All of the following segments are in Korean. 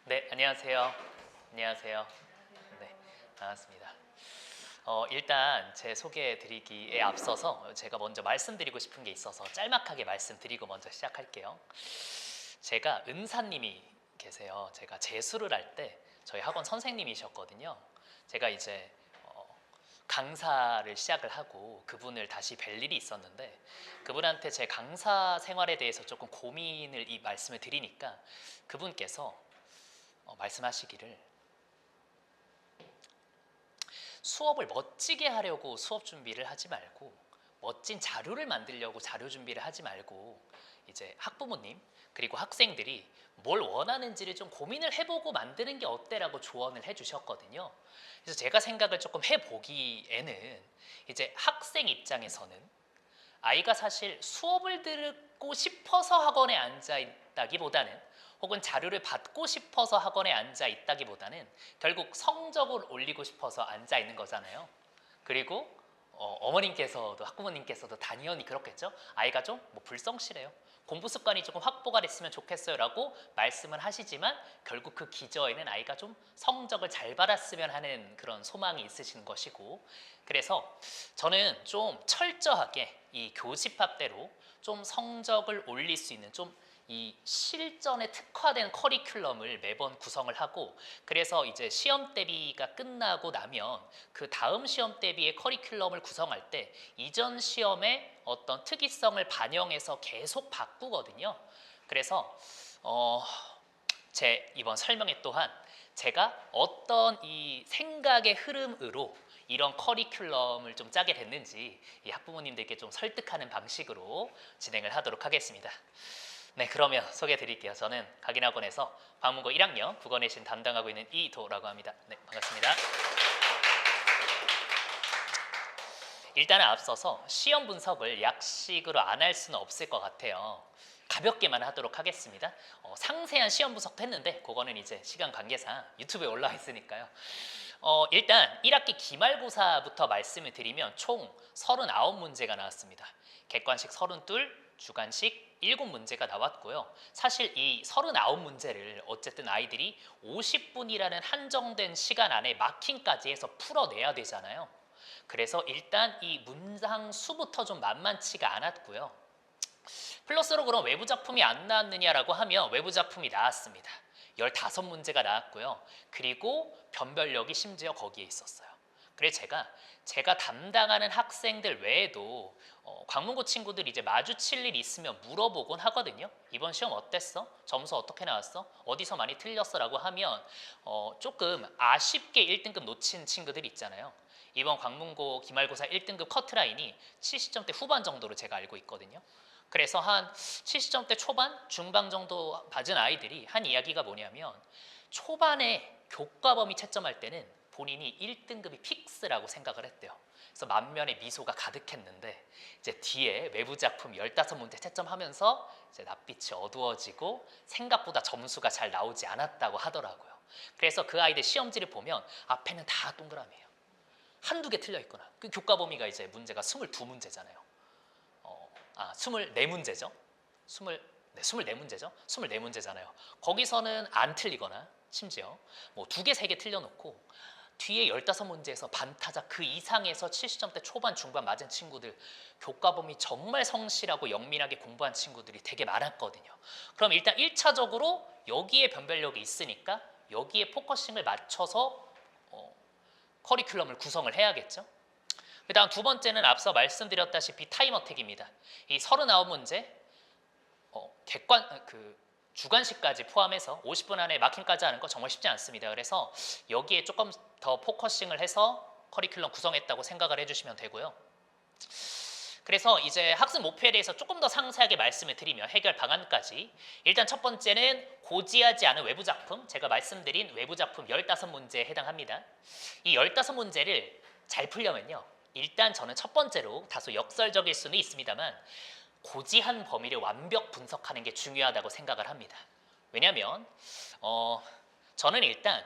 네, 안녕하세요. 안녕하세요. 네, 반갑습니다. 일단 제 소개해 드리기에 앞서서 제가 먼저 말씀드리고 싶은 게 있어서 짤막하게 말씀드리고 먼저 시작할게요. 제가 은사님이 계세요. 제가 재수를 할 때 저희 학원 선생님이셨거든요. 제가 이제 강사를 시작을 하고 그분을 다시 뵐 일이 있었는데 그분한테 제 강사 생활에 대해서 조금 고민을 이 말씀을 드리니까 그분께서 말씀하시기를 수업을 멋지게 하려고 수업 준비를 하지 말고 멋진 자료를 만들려고 자료 준비를 하지 말고 이제 학부모님 그리고 학생들이 뭘 원하는지를 좀 고민을 해보고 만드는 게 어때라고 조언을 해주셨거든요. 그래서 제가 생각을 조금 해보기에는 이제 학생 입장에서는 아이가 사실 수업을 듣고 싶어서 학원에 앉아 있다기보다는 혹은 자료를 받고 싶어서 학원에 앉아 있다기보다는 결국 성적을 올리고 싶어서 앉아 있는 거잖아요. 그리고 어머님께서도 학부모님께서도 당연히 그렇겠죠. 아이가 좀 불성실해요. 공부 습관이 조금 확보가 됐으면 좋겠어요 라고 말씀을 하시지만 결국 그 기저에는 아이가 좀 성적을 잘 받았으면 하는 그런 소망이 있으신 것이고, 그래서 저는 좀 철저하게 이 교집합대로 좀 성적을 올릴 수 있는 좀 이 실전에 특화된 커리큘럼을 매번 구성을 하고, 그래서 이제 시험 대비가 끝나고 나면 그 다음 시험 대비의 커리큘럼을 구성할 때 이전 시험의 어떤 특이성을 반영해서 계속 바꾸거든요. 그래서 제 이번 설명에 또한 제가 어떤 이 생각의 흐름으로 이런 커리큘럼을 좀 짜게 됐는지 이 학부모님들께 좀 설득하는 방식으로 진행을 하도록 하겠습니다. 네, 그러면 소개해 드릴게요. 저는 각인학원에서 방문고 1학년 국어내신 담당하고 있는 이도라고 합니다. 네, 반갑습니다. 일단은 앞서서 시험 분석을 약식으로 안 할 수는 없을 것 같아요. 가볍게만 하도록 하겠습니다. 상세한 시험 분석도 했는데 그거는 이제 시간 관계상 유튜브에 올라와 있으니까요. 일단 1학기 기말고사부터 말씀을 드리면 총 39문제가 나왔습니다. 객관식 32, 주관식 7문제가 나왔고요. 사실 이 39문제를 어쨌든 아이들이 50분이라는 한정된 시간 안에 마킹까지 해서 풀어내야 되잖아요. 그래서 일단 이 문장 수부터 좀 만만치가 않았고요. 플러스로 그럼 외부 작품이 안 나왔느냐라고 하면 외부 작품이 나왔습니다. 15문제가 나왔고요. 그리고 변별력이 심지어 거기에 있었어요. 그래서 제가 담당하는 학생들 외에도 광문고 친구들이 이제 마주칠 일 있으면 물어보곤 하거든요. 이번 시험 어땠어? 점수 어떻게 나왔어? 어디서 많이 틀렸어? 라고 하면 조금 아쉽게 1등급 놓친 친구들이 있잖아요. 이번 광문고 기말고사 1등급 커트라인이 70점대 후반 정도로 제가 알고 있거든요. 그래서 한 70점대 초반, 중반 정도 받은 아이들이 한 이야기가 뭐냐면 초반에 교과범위 채점할 때는 본인이 1등급이 픽스라고 생각을 했대요. 그래서 만면에 미소가 가득했는데 이제 뒤에 외부 작품 15문제 채점하면서 이제 낯빛이 어두워지고 생각보다 점수가 잘 나오지 않았다고 하더라고요. 그래서 그 아이들 시험지를 보면 앞에는 다 동그라미예요. 한두 개 틀려 있거나. 그 교과 범위가 이제 문제가 22문제잖아요. 24문제죠. 24문제죠. 24문제잖아요. 거기서는 안 틀리거나 심지어 뭐 2개, 3개 틀려놓고 뒤에 15문제에서 반타작 그 이상에서 70점대 초반, 중반 맞은 친구들, 교과범위 정말 성실하고 영민하게 공부한 친구들이 되게 많았거든요. 그럼 일단 1차적으로 여기에 변별력이 있으니까 여기에 포커싱을 맞춰서 커리큘럼을 구성을 해야겠죠. 그 다음 두 번째는 앞서 말씀드렸다시피 타임어택입니다. 이 39문제 주관식까지 포함해서 50분 안에 마킹까지 하는 거 정말 쉽지 않습니다. 그래서 여기에 조금 더 포커싱을 해서 커리큘럼 구성했다고 생각을 해주시면 되고요. 그래서 이제 학습 목표에 대해서 조금 더 상세하게 말씀을 드리면 해결 방안까지, 일단 첫 번째는 고지하지 않은 외부 작품, 제가 말씀드린 외부 작품 15문제에 해당합니다. 이 15문제를 잘 풀려면요, 일단 저는 첫 번째로 다소 역설적일 수는 있습니다만 고지한 범위를 완벽 분석하는 게 중요하다고 생각을 합니다. 왜냐하면 저는 일단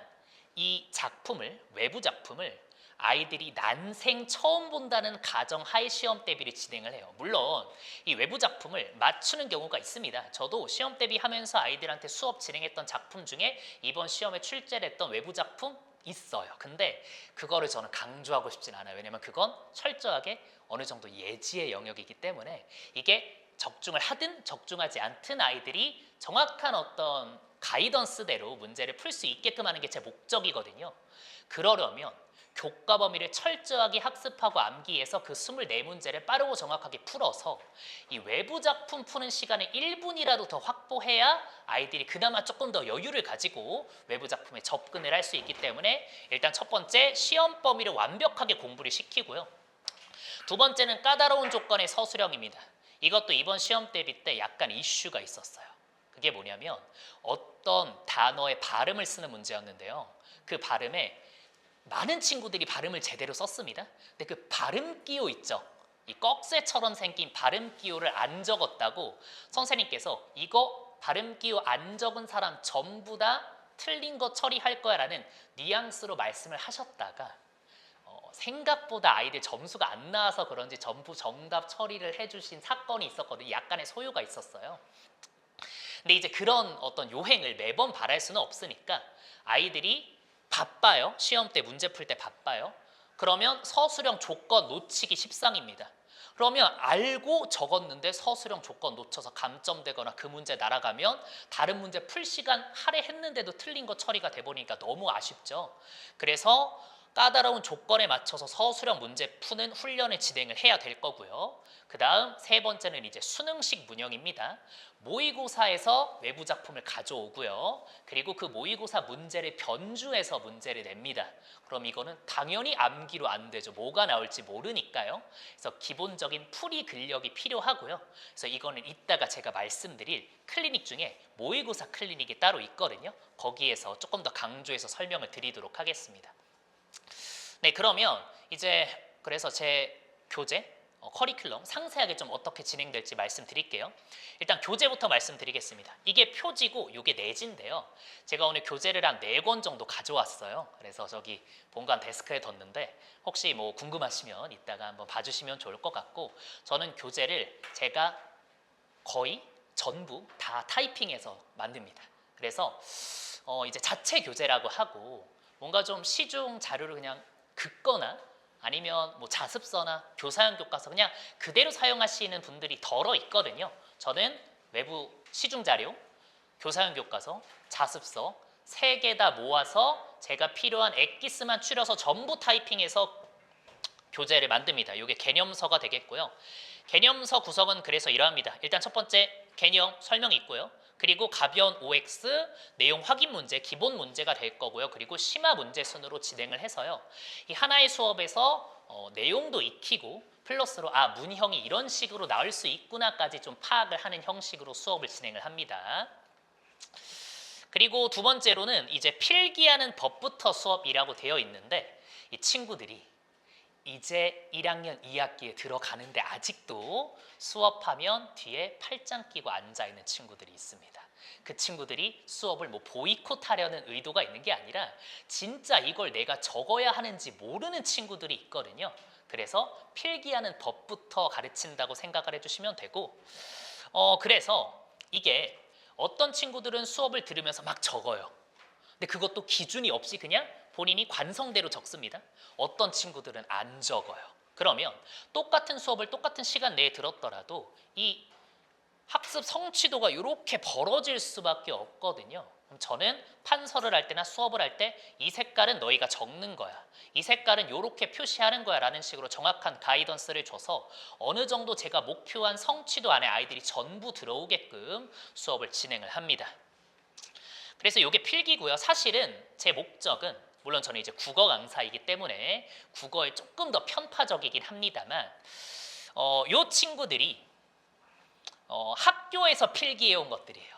이 작품을, 외부 작품을 아이들이 난생 처음 본다는 가정하에 시험 대비를 진행을 해요. 물론 이 외부 작품을 맞추는 경우가 있습니다. 저도 시험 대비하면서 아이들한테 수업 진행했던 작품 중에 이번 시험에 출제를 했던 외부 작품 있어요. 근데 그거를 저는 강조하고 싶진 않아요. 왜냐면 그건 철저하게 어느 정도 예지의 영역이기 때문에 이게 적중을 하든 적중하지 않든 아이들이 정확한 어떤 가이던스대로 문제를 풀 수 있게끔 하는 게 제 목적이거든요. 그러려면 교과 범위를 철저하게 학습하고 암기해서 그 24문제를 빠르고 정확하게 풀어서 이 외부 작품 푸는 시간을 1분이라도 더 확보해야 아이들이 그나마 조금 더 여유를 가지고 외부 작품에 접근을 할 수 있기 때문에 일단 첫 번째 시험 범위를 완벽하게 공부를 시키고요. 두 번째는 까다로운 조건의 서술형입니다. 이것도 이번 시험 대비 때 약간 이슈가 있었어요. 그게 뭐냐면 어떤 단어의 발음을 쓰는 문제였는데요. 그 발음에 많은 친구들이 발음을 제대로 썼습니다. 근데 그 발음 기호 있죠. 이 꺽쇠처럼 생긴 발음 기호를 안 적었다고 선생님께서 이거 발음 기호 안 적은 사람 전부 다 틀린 거 처리할 거야 라는 뉘앙스로 말씀을 하셨다가 생각보다 아이들 점수가 안 나와서 그런지 전부 정답 처리를 해주신 사건이 있었거든요. 약간의 소요가 있었어요. 근데 이제 그런 어떤 요행을 매번 바랄 수는 없으니까 아이들이 바빠요. 시험 때 문제 풀 때 바빠요. 그러면 서술형 조건 놓치기 십상입니다. 그러면 알고 적었는데 서술형 조건 놓쳐서 감점되거나 그 문제 날아가면 다른 문제 풀 시간 할애했는데도 틀린 거 처리가 돼버리니까 너무 아쉽죠. 그래서 까다로운 조건에 맞춰서 서술형 문제 푸는 훈련을 진행을 해야 될 거고요. 그 다음 세 번째는 이제 수능식 문형입니다. 모의고사에서 외부 작품을 가져오고요. 그리고 그 모의고사 문제를 변주해서 문제를 냅니다. 그럼 이거는 당연히 암기로 안 되죠. 뭐가 나올지 모르니까요. 그래서 기본적인 풀이 근력이 필요하고요. 그래서 이거는 이따가 제가 말씀드릴 클리닉 중에 모의고사 클리닉이 따로 있거든요. 거기에서 조금 더 강조해서 설명을 드리도록 하겠습니다. 네, 그러면 이제 그래서 제 교재 커리큘럼 상세하게 좀 어떻게 진행될지 말씀드릴게요. 일단 교재부터 말씀드리겠습니다. 이게 표지고 이게 내지인데요. 제가 오늘 교재를 한 4권 정도 가져왔어요. 그래서 저기 본관 데스크에 뒀는데 혹시 뭐 궁금하시면 이따가 한번 봐주시면 좋을 것 같고, 저는 교재를 제가 거의 전부 다 타이핑해서 만듭니다. 그래서 이제 자체 교재라고 하고 뭔가 좀 시중 자료를 그냥 긋거나 아니면 뭐 자습서나 교사용 교과서 그냥 그대로 사용하시는 분들이 덜어 있거든요. 저는 외부 시중 자료, 교사용 교과서, 자습서 3개 다 모아서 제가 필요한 엑기스만 추려서 전부 타이핑해서 교재를 만듭니다. 이게 개념서가 되겠고요. 개념서 구성은 그래서 이러합니다. 일단 첫 번째 개념 설명이 있고요. 그리고 가벼운 OX, 내용 확인 문제, 기본 문제가 될 거고요. 그리고 심화 문제 순으로 진행을 해서요. 이 하나의 수업에서 내용도 익히고 플러스로 문형이 이런 식으로 나올 수 있구나까지 좀 파악을 하는 형식으로 수업을 진행을 합니다. 그리고 두 번째로는 이제 필기하는 법부터 수업이라고 되어 있는데 이 친구들이 이제 1학년 2학기에 들어가는데 아직도 수업하면 뒤에 팔짱 끼고 앉아있는 친구들이 있습니다. 그 친구들이 수업을 뭐 보이콧하려는 의도가 있는 게 아니라 진짜 이걸 내가 적어야 하는지 모르는 친구들이 있거든요. 그래서 필기하는 법부터 가르친다고 생각을 해주시면 되고, 그래서 이게 어떤 친구들은 수업을 들으면서 막 적어요. 근데 그것도 기준이 없이 그냥 본인이 관성대로 적습니다. 어떤 친구들은 안 적어요. 그러면 똑같은 수업을 똑같은 시간 내에 들었더라도 이 학습 성취도가 이렇게 벌어질 수밖에 없거든요. 그럼 저는 판서를 할 때나 수업을 할 때 이 색깔은 너희가 적는 거야, 이 색깔은 이렇게 표시하는 거야 라는 식으로 정확한 가이던스를 줘서 어느 정도 제가 목표한 성취도 안에 아이들이 전부 들어오게끔 수업을 진행을 합니다. 그래서 이게 필기고요. 사실은 제 목적은 물론 저는 이제 국어 강사이기 때문에 국어에 조금 더 편파적이긴 합니다만 요 친구들이 학교에서 필기해온 것들이에요.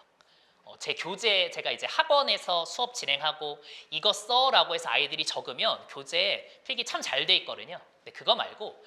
제 교재 제가 이제 학원에서 수업 진행하고 이거 써라고 해서 아이들이 적으면 교재에 필기 참 잘 돼 있거든요. 근데 그거 말고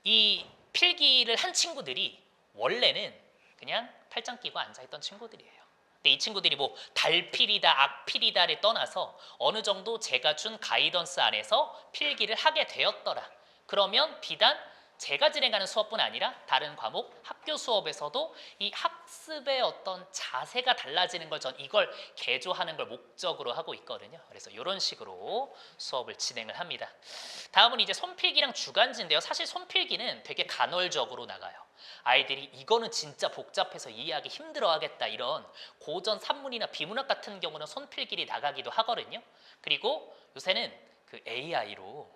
이 필기를 한 친구들이 원래는 그냥 팔짱 끼고 앉아있던 친구들이에요. 근데 이 친구들이 뭐 달필이다 악필이다를 떠나서 어느 정도 제가 준 가이던스 안에서 필기를 하게 되었더라. 그러면 비단 제가 진행하는 수업뿐 아니라 다른 과목 학교 수업에서도 이 학습의 어떤 자세가 달라지는 걸 전 이걸 개조하는 걸 목적으로 하고 있거든요. 그래서 이런 식으로 수업을 진행을 합니다. 다음은 이제 손필기랑 주간지인데요. 사실 손필기는 되게 간헐적으로 나가요. 아이들이 이거는 진짜 복잡해서 이해하기 힘들어 하겠다 이런 고전 산문이나 비문학 같은 경우는 손필기리 나가기도 하거든요. 그리고 요새는 그 AI로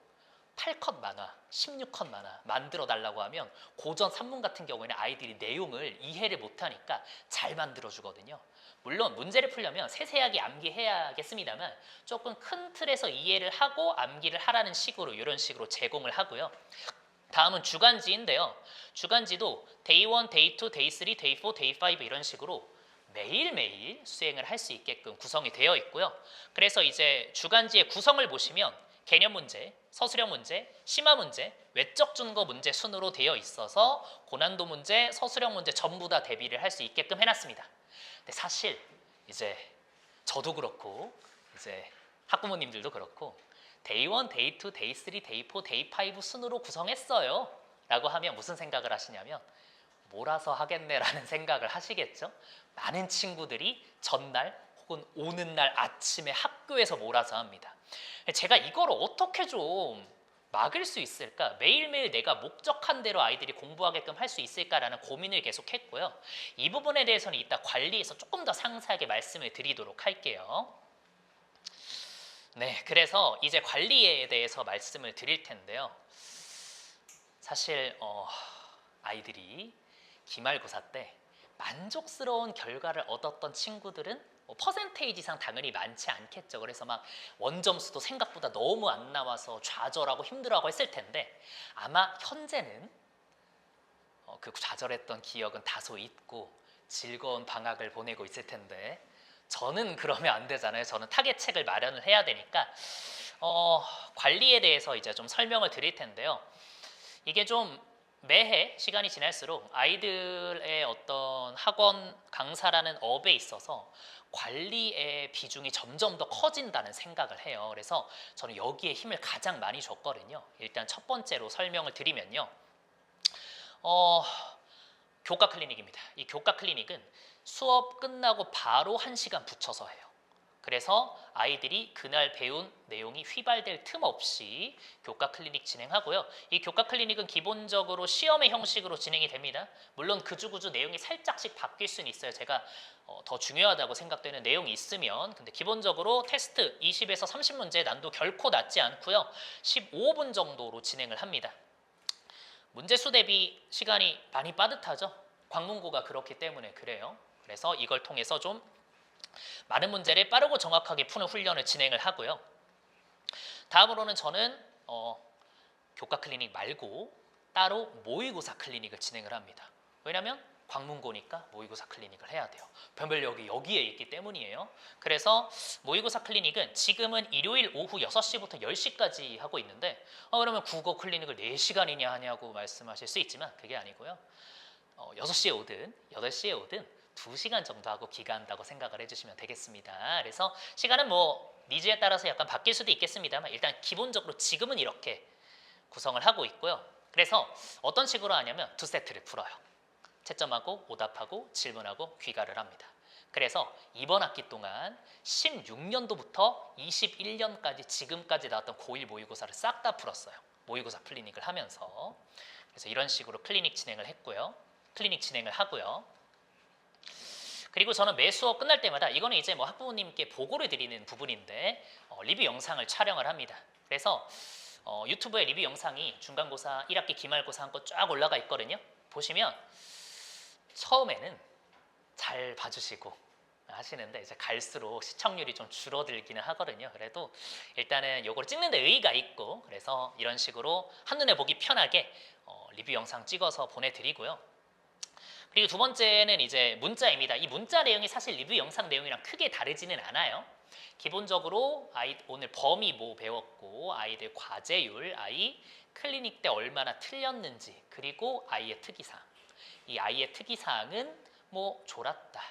8컷 만화, 16컷 만화 만들어 달라고 하면 고전 산문 같은 경우에는 아이들이 내용을 이해를 못하니까 잘 만들어 주거든요. 물론 문제를 풀려면 세세하게 암기해야겠습니다만 조금 큰 틀에서 이해를 하고 암기를 하라는 식으로 이런 식으로 제공을 하고요. 다음은 주간지인데요. 주간지도 데이 1, 데이 2, 데이 3, 데이 4, 데이 5 이런 식으로 매일매일 수행을 할 수 있게끔 구성이 되어 있고요. 그래서 이제 주간지의 구성을 보시면 개념 문제, 서술형 문제, 심화 문제, 외적 준거 문제 순으로 되어 있어서 고난도 문제, 서술형 문제 전부 다 대비를 할 수 있게끔 해놨습니다. 근데 사실 이제 저도 그렇고 이제 학부모님들도 그렇고 데이 1, 데이 2, 데이 3, 데이 4, 데이 5 순으로 구성했어요 라고 하면 무슨 생각을 하시냐면 몰아서 하겠네라는 생각을 하시겠죠. 많은 친구들이 전날 혹은 오는 날 아침에 학교에서 몰아서 합니다. 제가 이걸 어떻게 좀 막을 수 있을까? 매일매일 내가 목적한 대로 아이들이 공부하게끔 할 수 있을까라는 고민을 계속했고요. 이 부분에 대해서는 이따 관리에서 조금 더 상세하게 말씀을 드리도록 할게요. 네, 그래서 이제 관리에 대해서 말씀을 드릴 텐데요. 사실 아이들이 기말고사 때 만족스러운 결과를 얻었던 친구들은 퍼센테이지상 당연히 많지 않겠죠. 그래서 막 원점수도 생각보다 너무 안 나와서 좌절하고 힘들어하고 했을 텐데 아마 현재는 그 좌절했던 기억은 다소 잊고 즐거운 방학을 보내고 있을 텐데 저는 그러면 안 되잖아요. 저는 타겟책을 마련을 해야 되니까 관리에 대해서 이제 좀 설명을 드릴 텐데요. 이게 좀 매해 시간이 지날수록 아이들의 어떤 학원 강사라는 업에 있어서 관리의 비중이 점점 더 커진다는 생각을 해요. 그래서 저는 여기에 힘을 가장 많이 줬거든요. 일단 첫 번째로 설명을 드리면요. 교과 클리닉입니다. 이 교과 클리닉은 수업 끝나고 바로 1시간 붙여서 해요. 그래서 아이들이 그날 배운 내용이 휘발될 틈 없이 교과 클리닉 진행하고요. 이 교과 클리닉은 기본적으로 시험의 형식으로 진행이 됩니다. 물론 그주그주 내용이 살짝씩 바뀔 수는 있어요. 제가 더 중요하다고 생각되는 내용이 있으면. 근데 기본적으로 테스트 20에서 30문제 난도 결코 낮지 않고요. 15분 정도로 진행을 합니다. 문제수 대비 시간이 많이 빠듯하죠. 광문고가 그렇기 때문에 그래요. 그래서 이걸 통해서 좀 많은 문제를 빠르고 정확하게 푸는 훈련을 진행을 하고요. 다음으로는 저는 교과 클리닉 말고 따로 모의고사 클리닉을 진행을 합니다. 왜냐하면 광문고니까 모의고사 클리닉을 해야 돼요. 변별력이 여기에 있기 때문이에요. 그래서 모의고사 클리닉은 지금은 일요일 오후 6시부터 10시까지 하고 있는데 그러면 국어 클리닉을 4시간이냐 하냐고 말씀하실 수 있지만 그게 아니고요. 6시에 오든 8시에 오든 2시간 정도 하고 귀가한다고 생각을 해주시면 되겠습니다. 그래서 시간은 뭐 니즈에 따라서 약간 바뀔 수도 있겠습니다만 일단 기본적으로 지금은 이렇게 구성을 하고 있고요. 그래서 어떤 식으로 하냐면 2세트를 풀어요. 채점하고 오답하고 질문하고 귀가를 합니다. 그래서 이번 학기 동안 16년도부터 21년까지 지금까지 나왔던 고1 모의고사를 싹 다 풀었어요. 모의고사 클리닉을 하면서. 그래서 이런 식으로 클리닉 진행을 했고요. 클리닉 진행을 하고요. 그리고 저는 매 수업 끝날 때마다 이거는 이제 뭐 학부모님께 보고를 드리는 부분인데 리뷰 영상을 촬영을 합니다. 그래서 유튜브에 리뷰 영상이 중간고사 1학기 기말고사 한 거 쫙 올라가 있거든요. 보시면 처음에는 잘 봐주시고 하시는데 이제 갈수록 시청률이 좀 줄어들기는 하거든요. 그래도 일단은 요걸 찍는 데 의의가 있고 그래서 이런 식으로 한눈에 보기 편하게 리뷰 영상 찍어서 보내드리고요. 그리고 두 번째는 이제 문자입니다. 이 문자 내용이 사실 리뷰 영상 내용이랑 크게 다르지는 않아요. 기본적으로 오늘 범위 뭐 배웠고 아이들 과제율, 아이 클리닉 때 얼마나 틀렸는지 그리고 아이의 특이사항. 이 아이의 특이사항은 뭐 졸았다,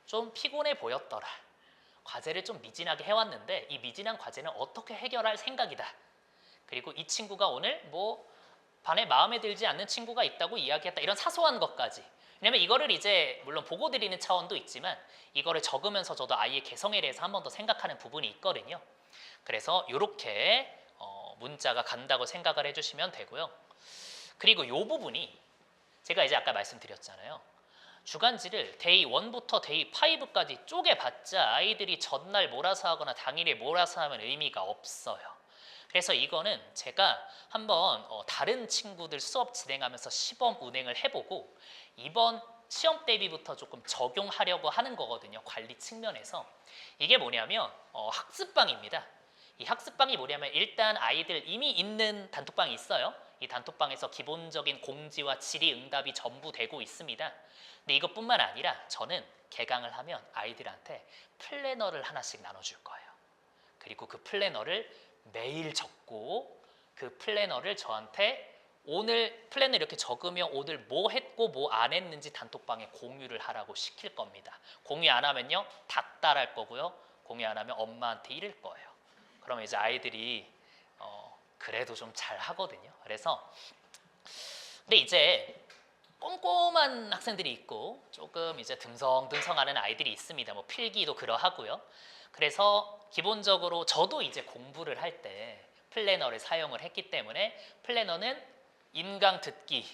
좀 피곤해 보였더라. 과제를 좀 미진하게 해왔는데 이 미진한 과제는 어떻게 해결할 생각이다. 그리고 이 친구가 오늘 뭐 반에 마음에 들지 않는 친구가 있다고 이야기했다. 이런 사소한 것까지. 왜냐면 이거를 이제 물론 보고 드리는 차원도 있지만 이거를 적으면서 저도 아이의 개성에 대해서 한 번 더 생각하는 부분이 있거든요. 그래서 이렇게 문자가 간다고 생각을 해주시면 되고요. 그리고 이 부분이 제가 이제 아까 말씀드렸잖아요. 주간지를 데이 1부터 데이 5까지 쪼개봤자 아이들이 전날 몰아서 하거나 당일에 몰아서 하면 의미가 없어요. 그래서 이거는 제가 한번 다른 친구들 수업 진행하면서 시범 운행을 해보고 이번 시험 대비부터 조금 적용하려고 하는 거거든요. 관리 측면에서. 이게 뭐냐면 학습방입니다. 이 학습방이 뭐냐면 일단 아이들 이미 있는 단톡방이 있어요. 이 단톡방에서 기본적인 공지와 질의응답이 전부 되고 있습니다. 근데 이것뿐만 아니라 저는 개강을 하면 아이들한테 플래너를 하나씩 나눠줄 거예요. 그리고 그 플래너를 매일 적고 그 플래너를 저한테 오늘 플래너 이렇게 적으면 오늘 뭐 했고 뭐 안 했는지 단톡방에 공유를 하라고 시킬 겁니다. 공유 안 하면요 닥달할 거고요. 공유 안 하면 엄마한테 이를 거예요. 그러면 이제 아이들이 그래도 좀 잘 하거든요. 그래서 근데 이제 꼼꼼한 학생들이 있고 조금 이제 듬성듬성하는 아이들이 있습니다. 뭐 필기도 그러하고요. 그래서 기본적으로 저도 이제 공부를 할 때 플래너를 사용을 했기 때문에 플래너는 인강 듣기,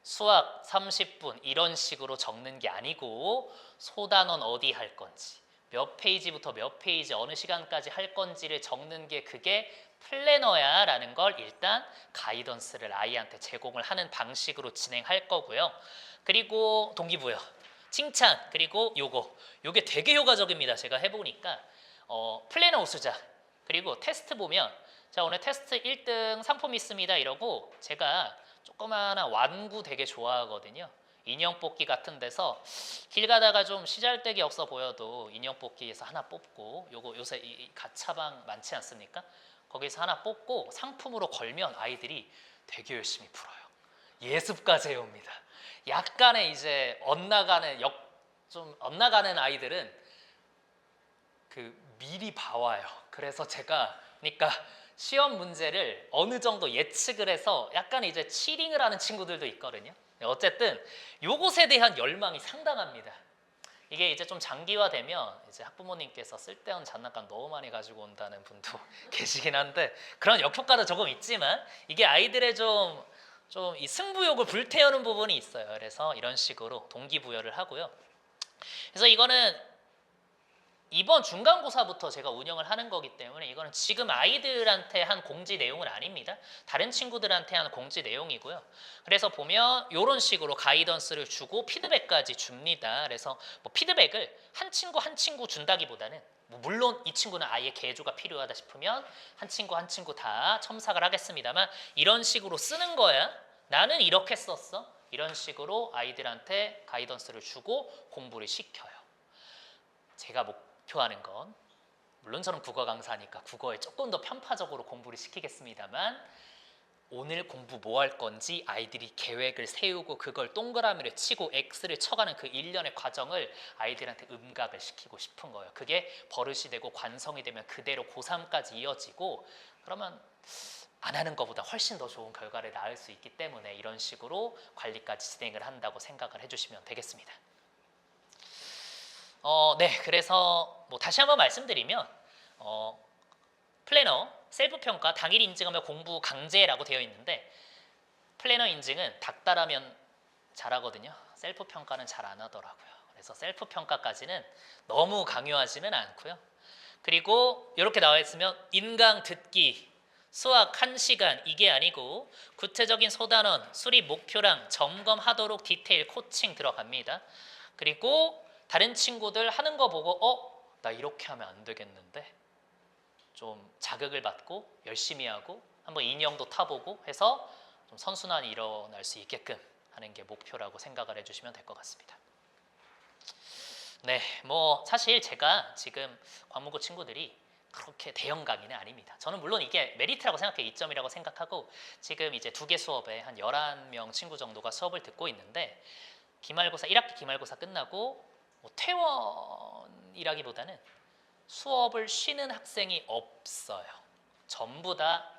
수학 30분 이런 식으로 적는 게 아니고 소단원 어디 할 건지 몇 페이지부터 몇 페이지 어느 시간까지 할 건지를 적는 게 그게 플래너야 라는 걸 일단 가이던스를 아이한테 제공을 하는 방식으로 진행할 거고요. 그리고 동기부여, 칭찬, 그리고 요게 되게 효과적입니다. 제가 해보니까 플래너 우수자 그리고 테스트 보면 자 오늘 테스트 1등 상품 있습니다 이러고 제가 조그마한 완구 되게 좋아하거든요. 인형 뽑기 같은 데서 길 가다가 좀 시잘데기 없어 보여도 인형 뽑기에서 하나 뽑고 요새 이 가차방 많지 않습니까? 거기서 하나 뽑고 상품으로 걸면 아이들이 되게 열심히 풀어요. 예습까지 해옵니다. 약간의 이제 좀 엇나가는 아이들은 미리 봐와요. 그래서 제가 그러니까 시험 문제를 어느 정도 예측을 해서 약간 이제 치링을 하는 친구들도 있거든요. 어쨌든 요것에 대한 열망이 상당합니다. 이게 이제 좀 장기화되면 이제 학부모님께서 쓸데없는 장난감 너무 많이 가지고 온다는 분도 계시긴 한데 그런 역효과도 조금 있지만 이게 아이들의 좀 이 승부욕을 불태우는 부분이 있어요. 그래서 이런 식으로 동기부여를 하고요. 그래서 이거는 이번 중간고사부터 제가 운영을 하는 거기 때문에 이거는 지금 아이들한테 한 공지 내용은 아닙니다. 다른 친구들한테 한 공지 내용이고요. 그래서 보면 이런 식으로 가이던스를 주고 피드백까지 줍니다. 그래서 뭐 피드백을 한 친구 준다기보다는 물론 이 친구는 아예 개조가 필요하다 싶으면 한 친구 다 첨삭을 하겠습니다만 이런 식으로 쓰는 거야. 나는 이렇게 썼어. 이런 식으로 아이들한테 가이던스를 주고 공부를 시켜요. 제가 목표하는 건 물론 저는 국어 강사니까 국어에 조금 더 편파적으로 공부를 시키겠습니다만 오늘 공부 뭐 할 건지 아이들이 계획을 세우고 그걸 동그라미를 치고 X를 쳐가는 그 일련의 과정을 아이들한테 음각을 시키고 싶은 거예요. 그게 버릇이 되고 관성이 되면 그대로 고3까지 이어지고 그러면 안 하는 것보다 훨씬 더 좋은 결과를 낳을 수 있기 때문에 이런 식으로 관리까지 진행을 한다고 생각을 해주시면 되겠습니다. 네, 그래서 뭐 다시 한번 말씀드리면 플래너, 셀프평가, 당일 인증하면 공부 강제라고 되어 있는데 플래너 인증은 닥달하면 잘하거든요. 셀프평가는 잘 안 하더라고요. 그래서 셀프평가까지는 너무 강요하지는 않고요. 그리고 이렇게 나와 있으면 인강 듣기, 수학 1시간 이게 아니고 구체적인 소단원, 수립 목표랑 점검하도록 디테일 코칭 들어갑니다. 그리고 다른 친구들 하는 거 보고 나 이렇게 하면 안 되겠는데 좀 자극을 받고 열심히 하고 한번 인형도 타보고 해서 좀 선순환이 일어날 수 있게끔 하는 게 목표라고 생각을 해주시면 될 것 같습니다. 네, 뭐 사실 제가 지금 관문고 친구들이 그렇게 대형 강의는 아닙니다. 저는 물론 이게 메리트라고 생각해요. 이점이라고 생각하고 지금 이제 2개 수업에 한 11명 친구 정도가 수업을 듣고 있는데 기말고사 1학기 기말고사 끝나고 뭐 퇴원이라기보다는 수업을 쉬는 학생이 없어요. 전부 다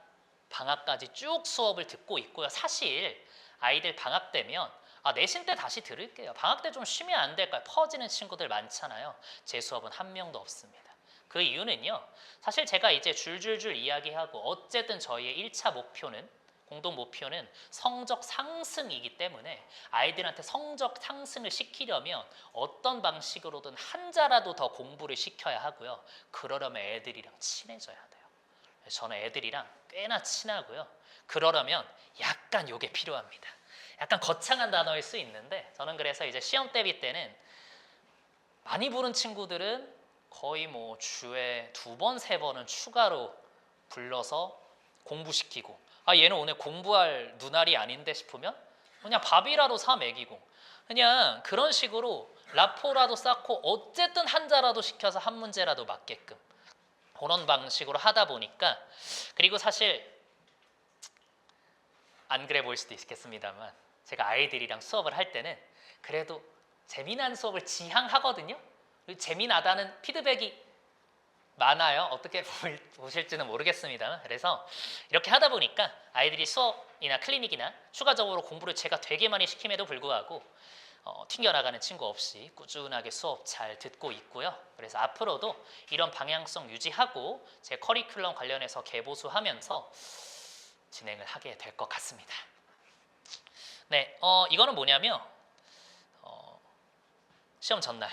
방학까지 쭉 수업을 듣고 있고요. 사실 아이들 방학 되면 내신 때 다시 들을게요. 방학 때 좀 쉬면 안 될까요? 퍼지는 친구들 많잖아요. 제 수업은 한 명도 없습니다. 그 이유는요. 사실 제가 이제 줄줄줄 이야기하고 어쨌든 저희의 1차 목표는 공동 목표는 성적 상승이기 때문에 아이들한테 성적 상승을 시키려면 어떤 방식으로든 한자라도 더 공부를 시켜야 하고요. 그러려면 애들이랑 친해져야 돼요. 저는 애들이랑 꽤나 친하고요. 그러려면 약간 요게 필요합니다. 약간 거창한 단어일 수 있는데 저는 그래서 이제 시험 대비 때는 많이 부른 친구들은 거의 뭐 주에 2번, 3번은 추가로 불러서 공부시키고 얘는 오늘 공부할 눈알이 아닌데 싶으면 그냥 밥이라도 사 먹이고 그냥 그런 식으로 라포라도 쌓고 어쨌든 한자라도 시켜서 한 문제라도 맞게끔 그런 방식으로 하다 보니까 그리고 사실 안 그래 보일 수도 있겠습니다만 제가 아이들이랑 수업을 할 때는 그래도 재미난 수업을 지향하거든요. 재미나다는 피드백이 많아요. 어떻게 보실지는 모르겠습니다만 그래서 이렇게 하다 보니까 아이들이 수업이나 클리닉이나 추가적으로 공부를 제가 되게 많이 시킴에도 불구하고 튕겨나가는 친구 없이 꾸준하게 수업 잘 듣고 있고요. 그래서 앞으로도 이런 방향성 유지하고 제 커리큘럼 관련해서 개보수하면서 진행을 하게 될 것 같습니다. 네, 이거는 뭐냐면 시험 전날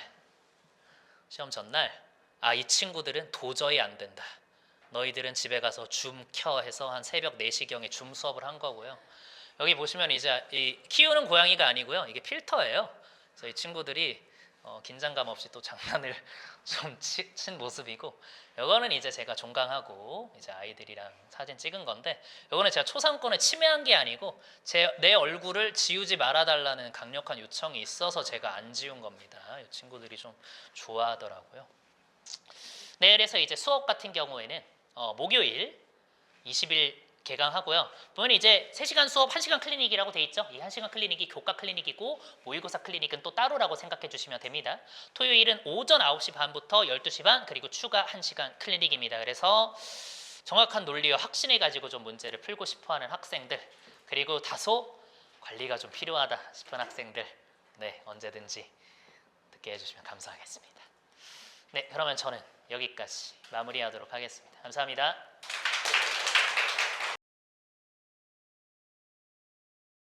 이 친구들은 도저히 안 된다. 너희들은 집에 가서 줌 켜 해서 한 새벽 4시경에 줌 수업을 한 거고요. 여기 보시면 이제 이 키우는 고양이가 아니고요. 이게 필터예요. 그래서 이 친구들이 긴장감 없이 또 장난을 좀 친 모습이고 이거는 이제 제가 종강하고 이제 아이들이랑 사진 찍은 건데 이거는 제가 초상권을 침해한 게 아니고 내 얼굴을 지우지 말아달라는 강력한 요청이 있어서 제가 안 지운 겁니다. 이 친구들이 좀 좋아하더라고요. 네, 그래서 이제 수업 같은 경우에는 목요일 20일 개강하고요. 보면 이제 3시간 수업 1시간 클리닉이라고 돼 있죠. 이 1시간 클리닉이 교과 클리닉이고 모의고사 클리닉은 또 따로라고 생각해 주시면 됩니다. 토요일은 오전 9시 반부터 12시 반 그리고 추가 1시간 클리닉입니다. 그래서 정확한 논리와 확신을 가지고 좀 문제를 풀고 싶어하는 학생들 그리고 다소 관리가 좀 필요하다 싶은 학생들 네, 언제든지 듣게 해주시면 감사하겠습니다. 네, 그러면 저는 여기까지 마무리하도록 하겠습니다. 감사합니다.